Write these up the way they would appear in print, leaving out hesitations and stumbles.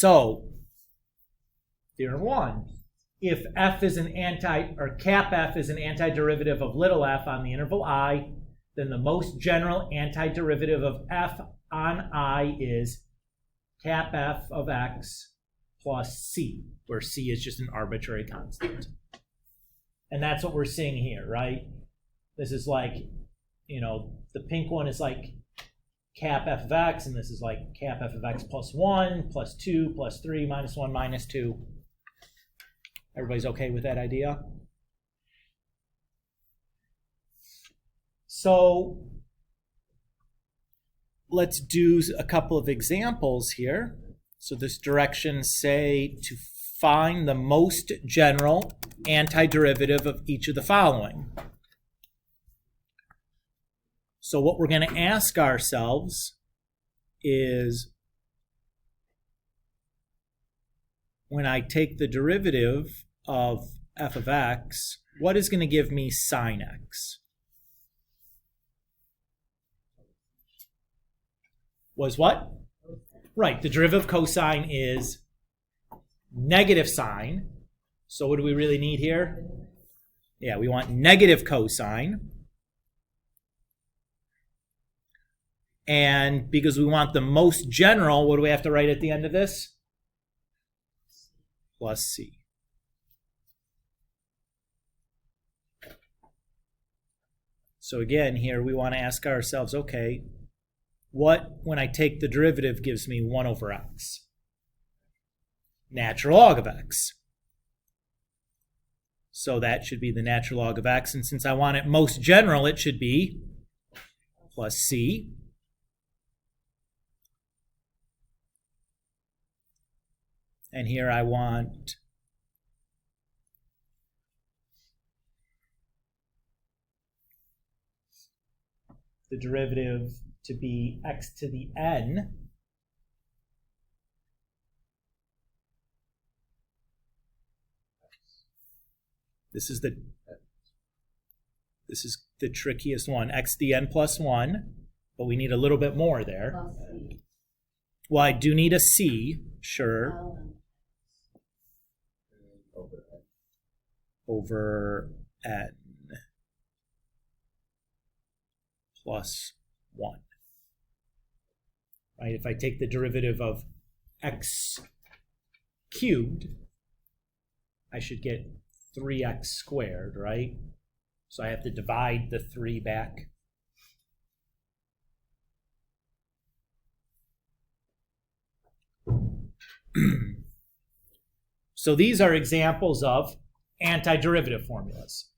So, theorem 1. If f is cap f is an antiderivative of little f on the interval I, then the most general antiderivative of f on I is cap f of x plus c, where c is just an arbitrary constant. And that's what we're seeing here, right? This is like, the pink one is like cap f of x, and this is like cap f of x plus 1, plus 2, plus 3, minus 1, minus 2. Everybody's okay with that idea? So let's do a couple of examples here. So this directions say to find the most general antiderivative of each of the following. So what we're going to ask ourselves is, when I take the derivative of f of x, what is going to give me sine x? Was what? Right, the derivative of cosine is negative sine. So what do we really need here? Yeah, we want negative cosine. And because we want the most general, what do we have to write at the end of this? Plus c. So again, here we want to ask ourselves, okay, what, when I take the derivative, gives me 1 over x? Natural log of x. So that should be the natural log of x. And since I want it most general, it should be plus c. And here I want the derivative to be x to the n. This is the trickiest one, x to the n plus 1, but we need a little bit more there. Well, I do need a c, sure. Over n plus 1. Right? If I take the derivative of x cubed, I should get 3x squared, right? So I have to divide the 3 back. So these are examples of antiderivative formulas.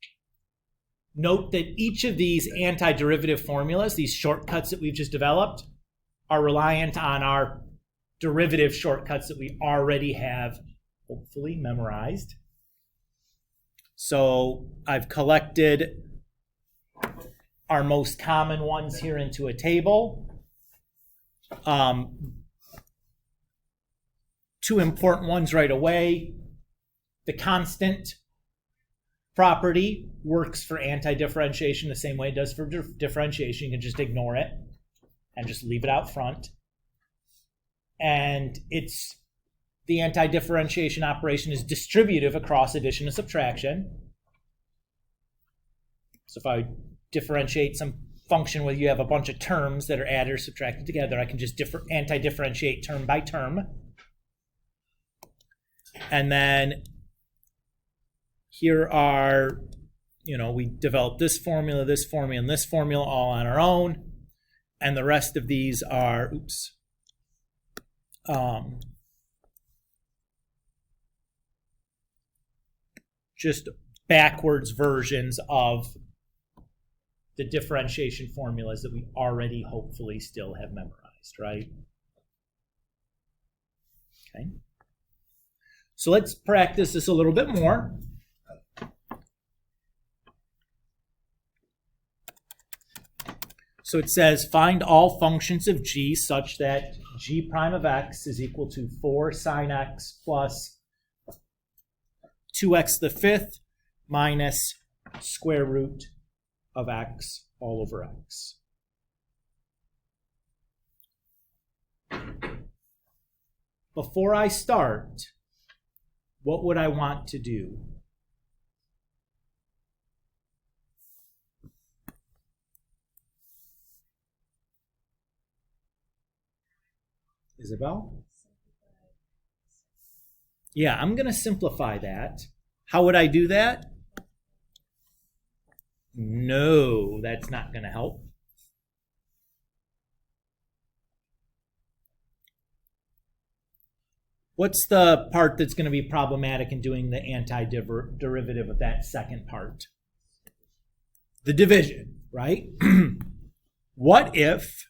Note that each of these antiderivative formulas, these shortcuts that we've just developed, are reliant on our derivative shortcuts that we already have hopefully memorized. So I've collected our most common ones here into a table. 2 important ones right away. The constant property works for antidifferentiation the same way it does for differentiation. You can just ignore it and just leave it out front. And it's the antidifferentiation operation is distributive across addition and subtraction. So if I differentiate some function where you have a bunch of terms that are added or subtracted together, I can just antidifferentiate term by term. And then here are, we developed this formula, and this formula all on our own. And the rest of these are, just backwards versions of the differentiation formulas that we already hopefully still have memorized, right? Okay. So let's practice this a little bit more. So it says, find all functions of g such that g prime of x is equal to 4 sine x plus 2x to the 5th minus square root of x all over x. before I start, what would I want to do? Isabel? Yeah, I'm going to simplify that. How would I do that? No, that's not going to help. What's the part that's going to be problematic in doing the antiderivative of that second part? The division, right? What if,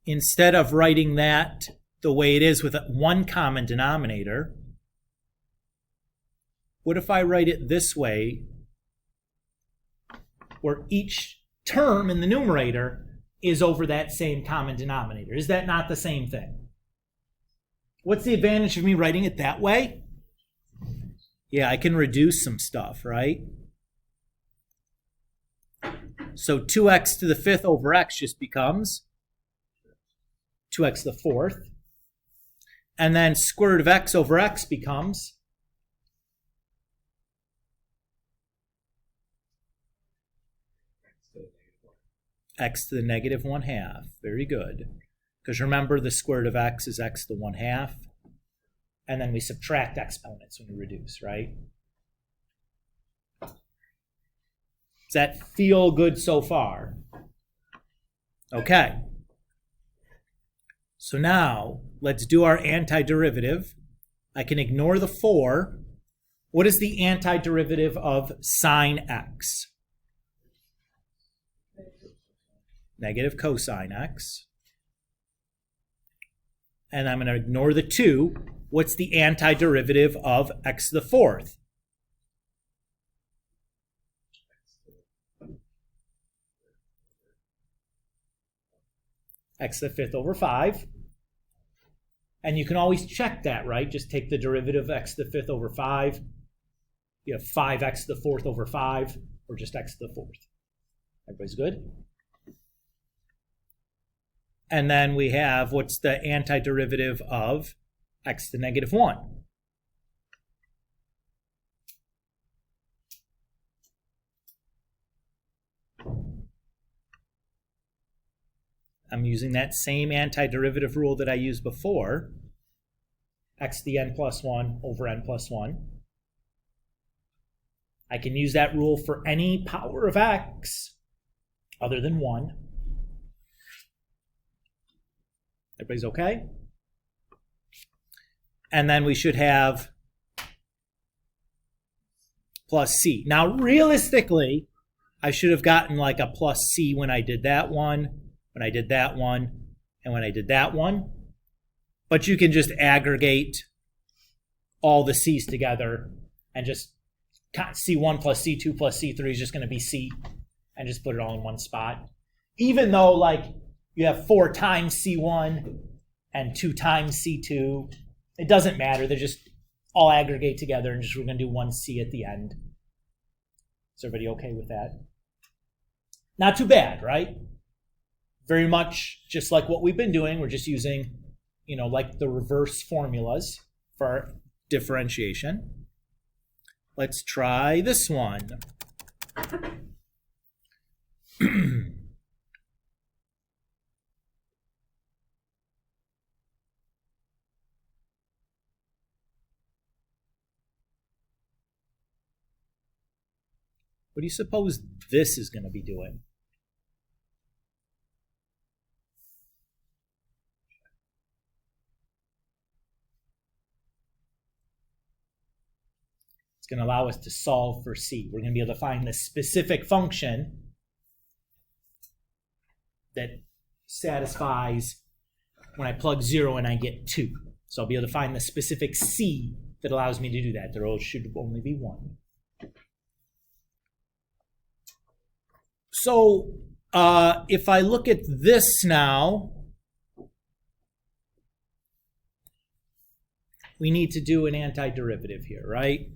instead of writing that the way it is with one common denominator, what if I write it this way, where each term in the numerator is over that same common denominator? Is that not the same thing? What's the advantage of me writing it that way? Yeah, I can reduce some stuff, right? So 2x to the fifth over x just becomes 2x to the fourth. And then square root of x over x becomes x to the negative 1/2. Very good. Because remember, the square root of x is x to the 1/2. And then we subtract exponents when we reduce, right? Does that feel good so far? Okay. So now, let's do our antiderivative. I can ignore the 4. What is the antiderivative of sine x? Negative cosine x. And I'm going to ignore the 2. What's the antiderivative of x to the fourth? X to the fifth over 5. And you can always check that, right? Just take the derivative of x to the fifth over 5. You have 5x to the fourth over 5, or just x to the fourth. Everybody's good? And then we have, what's the antiderivative of x to the negative 1? I'm using that same antiderivative rule that I used before. X to the n plus 1 over n plus 1. I can use that rule for any power of x other than 1. Everybody's okay? And then we should have plus c. Now, realistically, I should have gotten like a plus c when I did that one, when I did that one, and when I did that one. But you can just aggregate all the c's together and just c1 plus c2 plus c3 is just going to be c, and just put it all in one spot. Even though, like, you have 4 times c1 and 2 times c2, it doesn't matter. They just all aggregate together, and just we're going to do 1c at the end. Is everybody okay with that? Not too bad, right? Very much just like what we've been doing. We're just using, like the reverse formulas for our differentiation. Let's try this one. What do you suppose this is going to be doing? It's going to allow us to solve for c. We're going to be able to find the specific function that satisfies when I plug 0 and I get 2. So I'll be able to find the specific c that allows me to do that. There should only be one. So if I look at this now, we need to do an antiderivative here, right?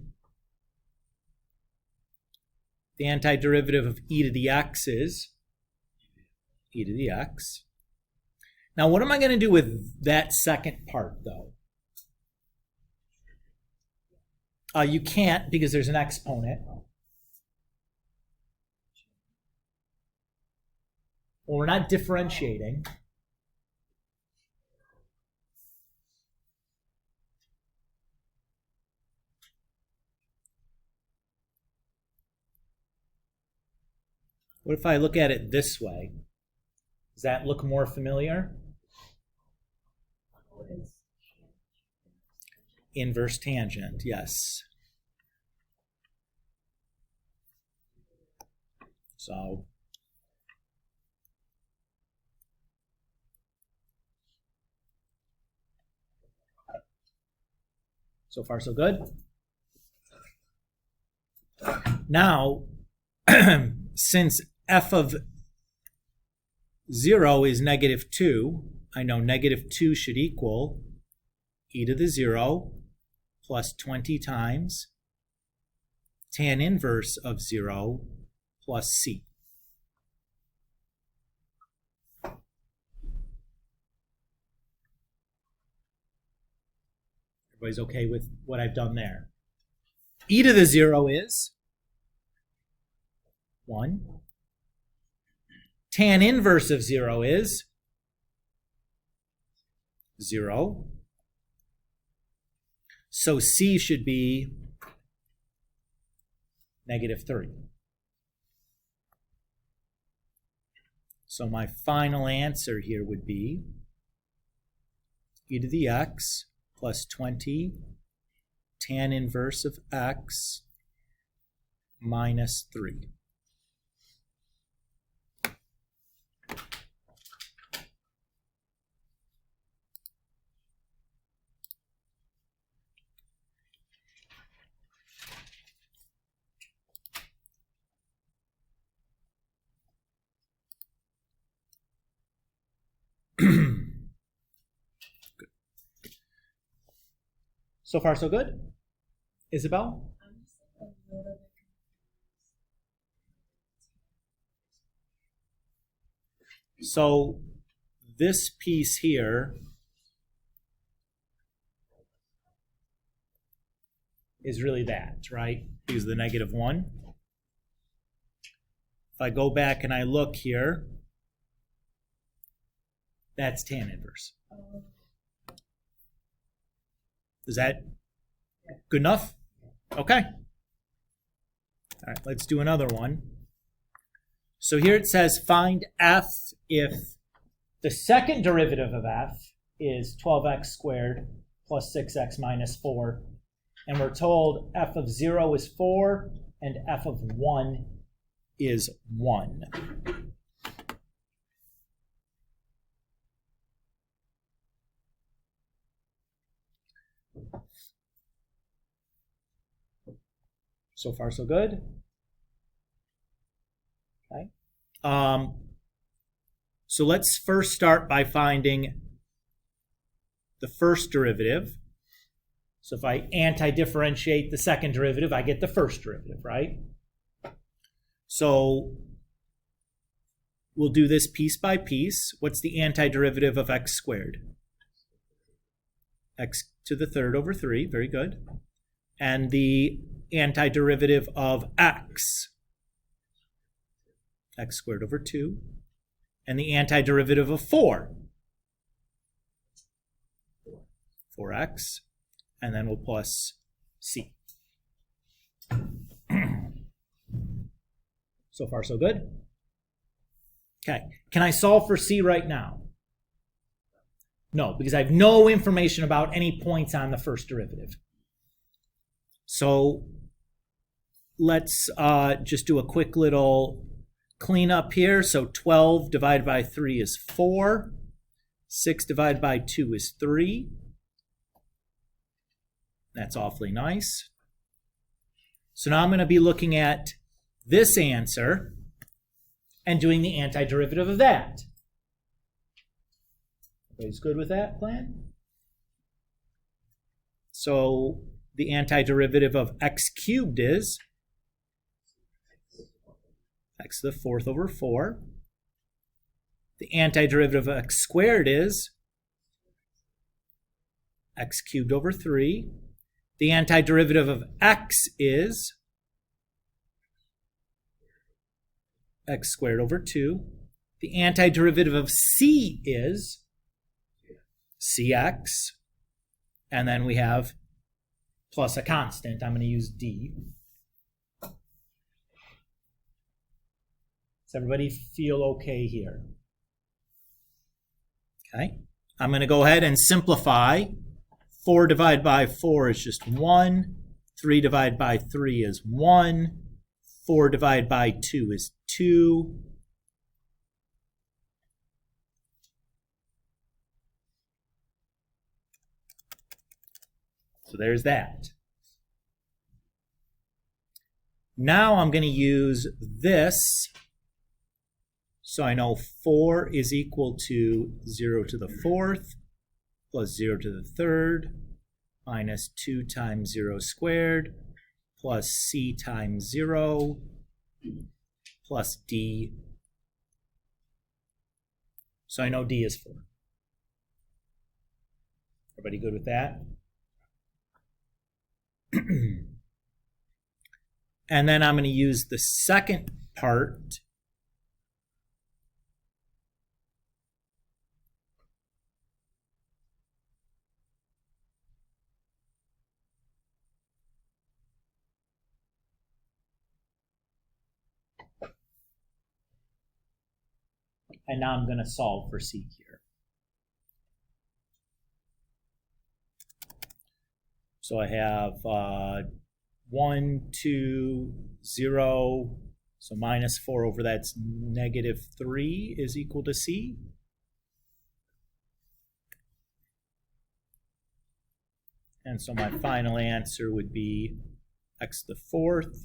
The antiderivative of e to the x is e to the x. Now, what am I going to do with that second part, though? You can't because there's an exponent. Well, we're not differentiating. What if I look at it this way? Does that look more familiar? Inverse tangent, yes. So far so good. Now, since f of 0 is -2, I know -2 should equal e to the 0 plus 20 times tan inverse of 0 plus c. Everybody's okay with what I've done there? E to the 0 is 1. Tan inverse of 0 is 0. So c should be -3. So my final answer here would be e to the x plus 20 tan inverse of x minus 3. So far, so good? Isabel? So this piece here is really that, right? Because the -1. If I go back and I look here, that's tan inverse. Is that good enough? Okay. All right, let's do another one. So here it says find f if the second derivative of f is 12x squared plus 6x minus 4. And we're told f of 0 is 4 and f of 1 is 1. So far, so good. Okay. So let's first start by finding the first derivative. So if I anti-differentiate the second derivative, I get the first derivative, right? So we'll do this piece by piece. What's the antiderivative of x squared? X to the third over 3, very good. And the antiderivative of x squared over 2. And the antiderivative of 4x. And then we'll plus c. So far, so good? Okay. Can I solve for c right now? No, because I have no information about any points on the first derivative. So let's just do a quick little cleanup here. So 12 divided by 3 is 4. 6 divided by 2 is 3. That's awfully nice. So now I'm going to be looking at this answer and doing the antiderivative of that. Everybody's good with that plan? So the antiderivative of x cubed is x to the 4th over 4. The antiderivative of x squared is x cubed over 3. The antiderivative of x is x squared over 2. The antiderivative of c is cx. And then we have plus a constant. I'm going to use d. Does everybody feel okay here? Okay. I'm going to go ahead and simplify. 4 divided by 4 is just 1. 3 divided by 3 is 1. 4 divided by 2 is 2. So there's that. Now I'm going to use this. So I know 4 is equal to 0 to the 4th plus 0 to the 3rd minus 2 times 0 squared plus c times 0 plus d. So I know d is 4. Everybody good with that? And then I'm going to use the second part. And now I'm going to solve for c here. So I have 1, 2, 0. So minus 4 over that's negative 3 is equal to c. And so my final answer would be x to the 4th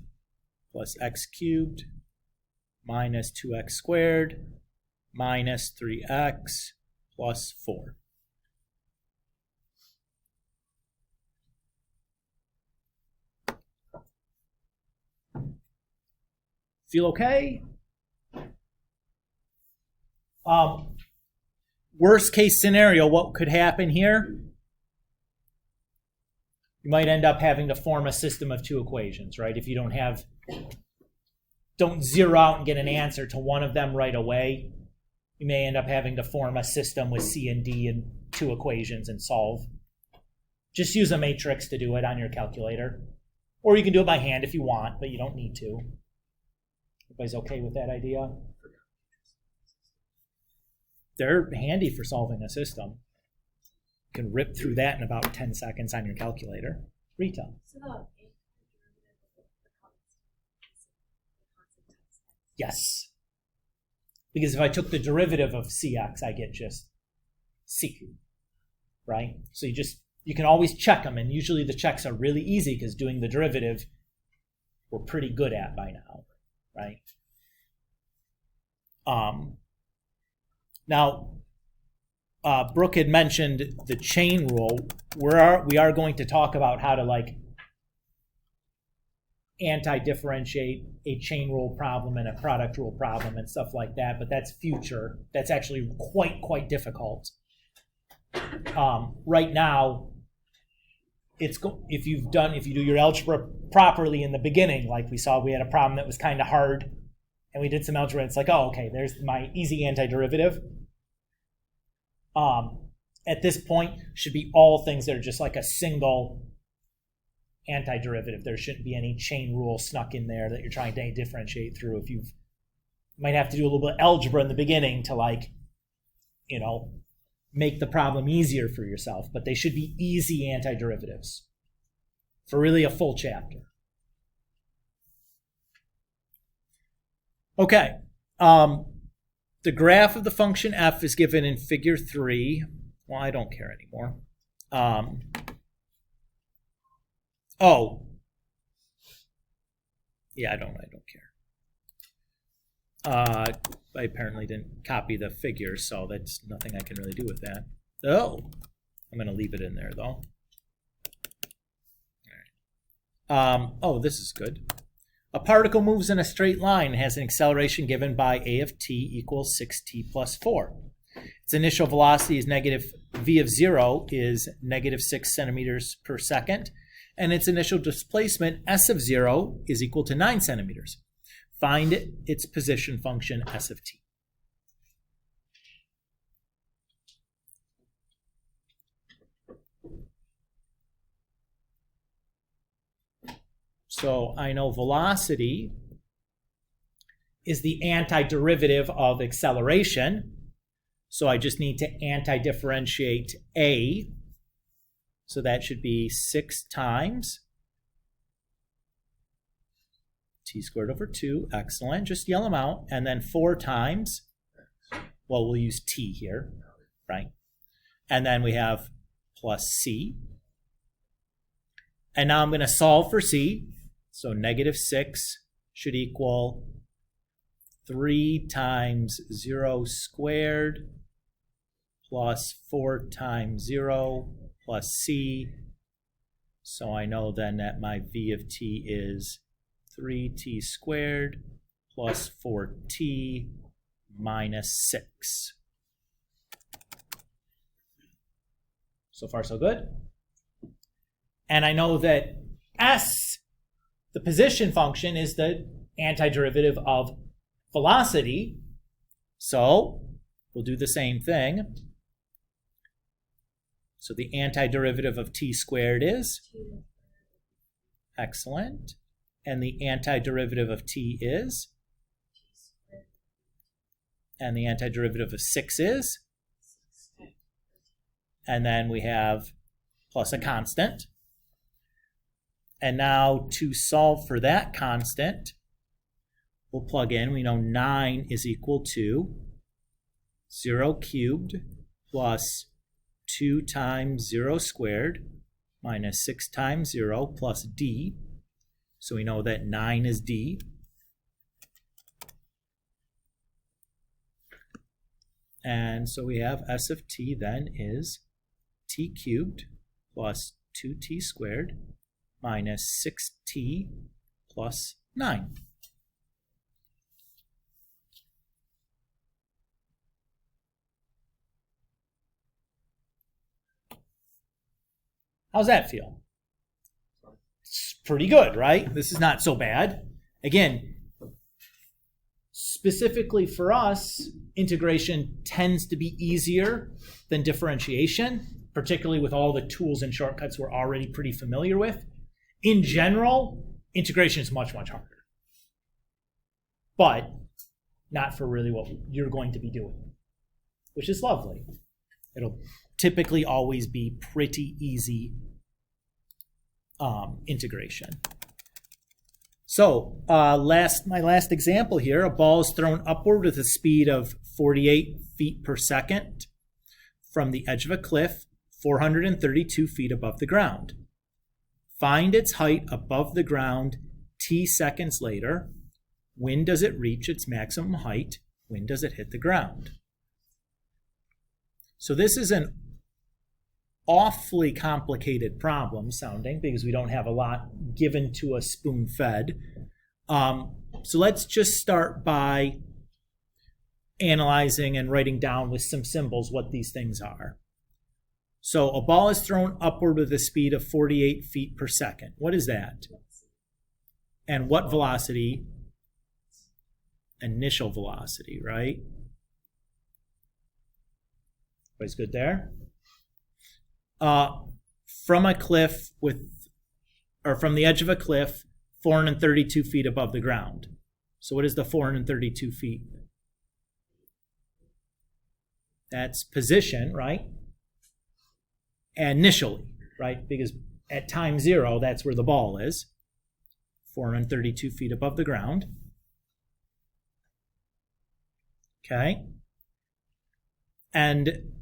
plus x cubed minus 2x squared minus 3x plus 4. Feel okay? Worst case scenario, what could happen here? You might end up having to form a system of 2 equations, right? If you don't zero out and get an answer to one of them right away, you may end up having to form a system with C and D and 2 equations and solve. Just use a matrix to do it on your calculator. Or you can do it by hand if you want, but you don't need to. Everybody's okay with that idea? They're handy for solving a system. You can rip through that in about 10 seconds on your calculator. Rita. Yes. Because if I took the derivative of cx, I get just c cubed, right? So you can always check them, and usually the checks are really easy because doing the derivative we're pretty good at by now, right? Now, Brooke had mentioned the chain rule. We are going to talk about how to anti-differentiate a chain rule problem and a product rule problem and stuff like that, but that's future. That's actually quite difficult. Right now, if you do your algebra properly in the beginning, like we saw, we had a problem that was kind of hard, and we did some algebra. It's like, oh, okay, there's my easy antiderivative. At this point, should be all things that are just like a single antiderivative. There shouldn't be any chain rule snuck in there that you're trying to differentiate through. You might have to do a little bit of algebra in the beginning to make the problem easier for yourself, but they should be easy antiderivatives for really a full chapter. Okay. The graph of the function f is given in figure 3. Well, I don't care anymore. Yeah, I don't care. I apparently didn't copy the figure, so that's nothing I can really do with that. Oh, I'm going to leave it in there, though. All right. This is good. A particle moves in a straight line and has an acceleration given by a of t equals 6t plus 4. Its initial velocity is negative, v of 0 is negative 6 centimeters per second, and its initial displacement, s of 0, is equal to 9 centimeters. Find its position function, s of t. So I know velocity is the antiderivative of acceleration. So I just need to antidifferentiate a. So that should be 6 times t squared over 2. Excellent. Just yell them out. And then 4 times, well, we'll use t here, right? And then we have plus c. And now I'm going to solve for c. So negative 6 should equal 3 times 0 squared plus 4 times 0 plus c. So I know then that my v of t is 3t squared plus 4t minus 6. So far, so good. And I know that s, the position function, is the antiderivative of velocity. So we'll do the same thing. So the antiderivative of t squared is? Excellent. And the antiderivative of t is? And the antiderivative of 6 is? And then we have plus a constant. And now to solve for that constant, we'll plug in. We know 9 is equal to 0 cubed plus 2 times 0 squared minus 6 times 0 plus d. So we know that 9 is d. And so we have s of t then is t cubed plus 2t squared minus 6t plus 9. How's that feel? It's pretty good, right? This is not so bad. Again, specifically for us, integration tends to be easier than differentiation, particularly with all the tools and shortcuts we're already pretty familiar with. In general, integration is much, much harder. But not for really what you're going to be doing, which is lovely. It'll typically always be pretty easy integration. So my last example here, a ball is thrown upward with a speed of 48 feet per second from the edge of a cliff, 432 feet above the ground. Find its height above the ground t seconds later. When does it reach its maximum height? When does it hit the ground? So this is an awfully complicated problem sounding because we don't have a lot given to us spoon-fed. So let's just start by analyzing and writing down with some symbols what these things are. So a ball is thrown upward with a speed of 48 feet per second. What is that? And what velocity? Initial velocity, right? Everybody's good there? From a cliff from the edge of a cliff, 432 feet above the ground. So what is the 432 feet? That's position, right? And initially, right? Because at time 0, that's where the ball is. 432 feet above the ground. Okay? And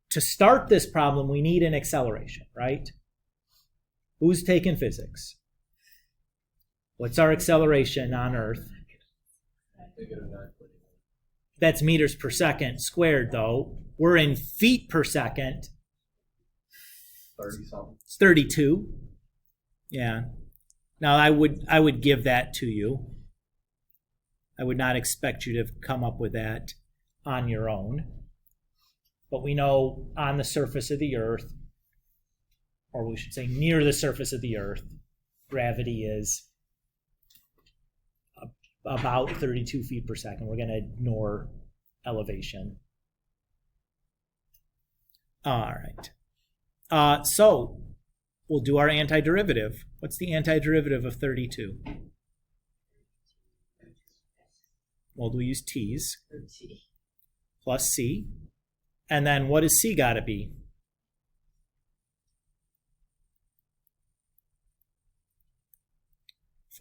to start this problem, we need an acceleration, right? Who's taking physics? What's our acceleration on Earth? That's meters per second squared, though. We're in feet per second. 30-something. It's 32. Yeah. Now, I would give that to you. I would not expect you to come up with that on your own. But we know on the surface of the Earth, or we should say near the surface of the Earth, gravity is about 32 feet per second. We're going to ignore elevation. All right. So we'll do our antiderivative. What's the antiderivative of 32? Well, we'll use t's plus c. And then what does c got to be?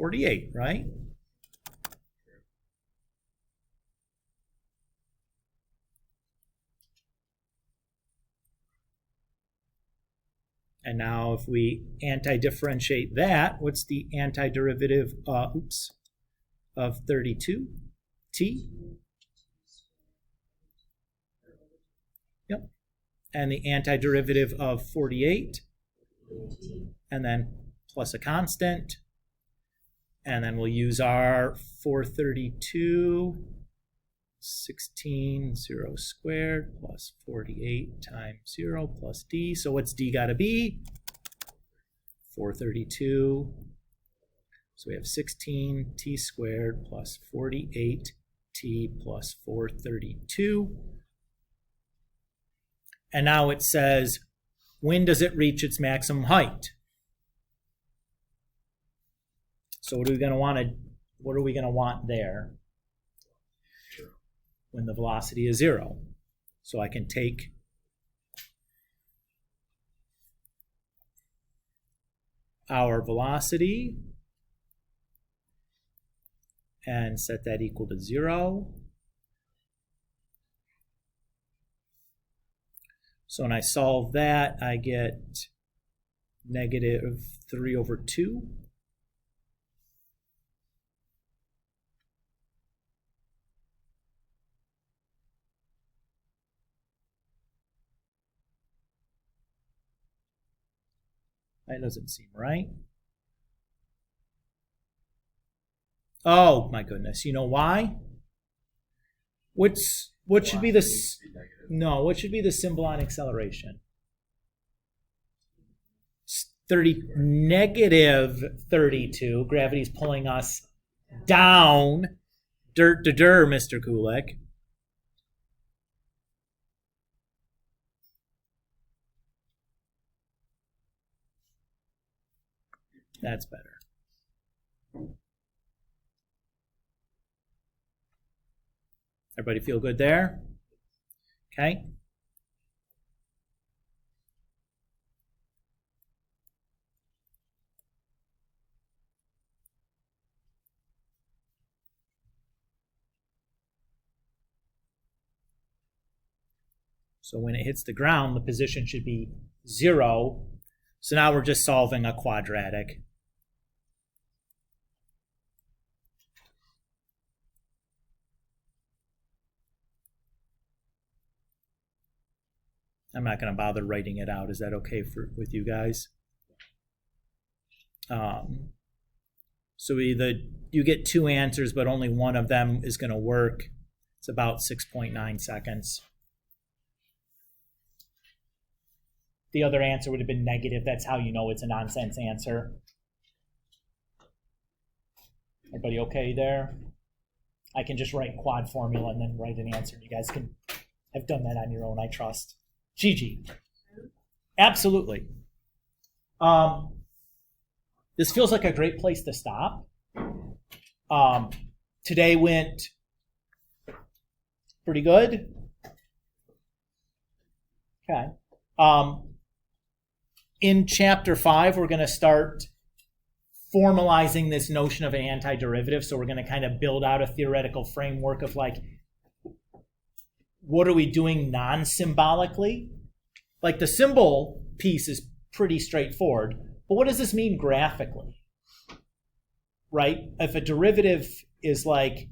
$48, right? And now if we anti-differentiate that, what's the antiderivative of 32? T? Yep. And the antiderivative of 48? And then plus a constant. And then we'll use our 432, 16, 0 squared, plus 48 times 0 plus d. So what's d got to be? 432. So we have 16t squared plus 48t plus 432. And now it says, when does it reach its maximum height? So what are we going to want there? When the velocity is 0. So I can take our velocity and set that equal to 0. So when I solve that, I get negative 3 over 2. That doesn't seem right. Oh my goodness! You know why? What should be the what should be the symbol on acceleration? Negative 32. Gravity's pulling us down. Mr. Kulik. That's better. Everybody feel good there? Okay. So when it hits the ground, the position should be 0. So now we're just solving a quadratic. I'm not going to bother writing it out. Is that okay with you guys? So either you get 2 answers, but only one of them is going to work. It's about 6.9 seconds. The other answer would have been negative. That's how you know it's a nonsense answer. Everybody okay there? I can just write quad formula and then write an answer. You guys can have done that on your own, I trust. Gigi. Absolutely. This feels like a great place to stop. Today went pretty good. Okay. In chapter 5, we're going to start formalizing this notion of an antiderivative. So we're going to kind of build out a theoretical framework of like, what are we doing non-symbolically? Like the symbol piece is pretty straightforward, but what does this mean graphically? Right? If a derivative is like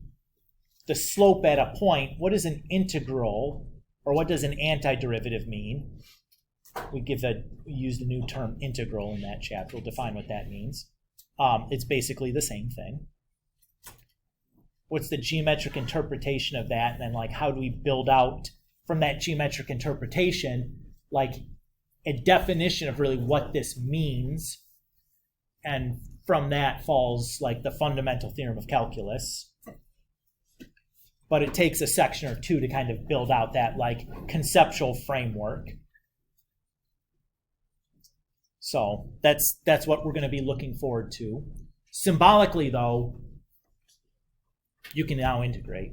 the slope at a point, what is an integral, or what does an antiderivative mean? We use the new term integral in that chapter. We'll define what that means. It's basically the same thing. What's the geometric interpretation of that? And then like, how do we build out from that geometric interpretation, like a definition of really what this means? And from that falls like the fundamental theorem of calculus. But it takes a section or two to kind of build out that like conceptual framework. So that's what we're going to be looking forward to. Symbolically, though, you can now integrate.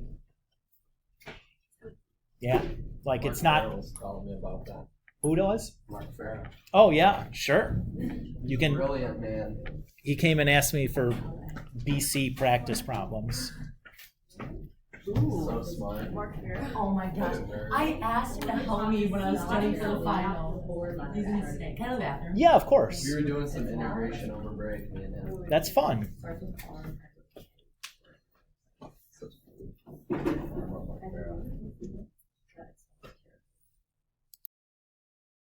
Yeah, like Mark it's not. Farrell's calling me about that. Who does? Mark Farrell. Oh yeah, sure. You can. Brilliant man. He came and asked me for BC practice problems. Ooh. So smart. Oh my gosh. I asked him to help me when I was studying for the final. He's a mistake. Can I go to the bathroom? Yeah, of course. We were doing some integration over break, me and him. That's fun. Mark Farrell.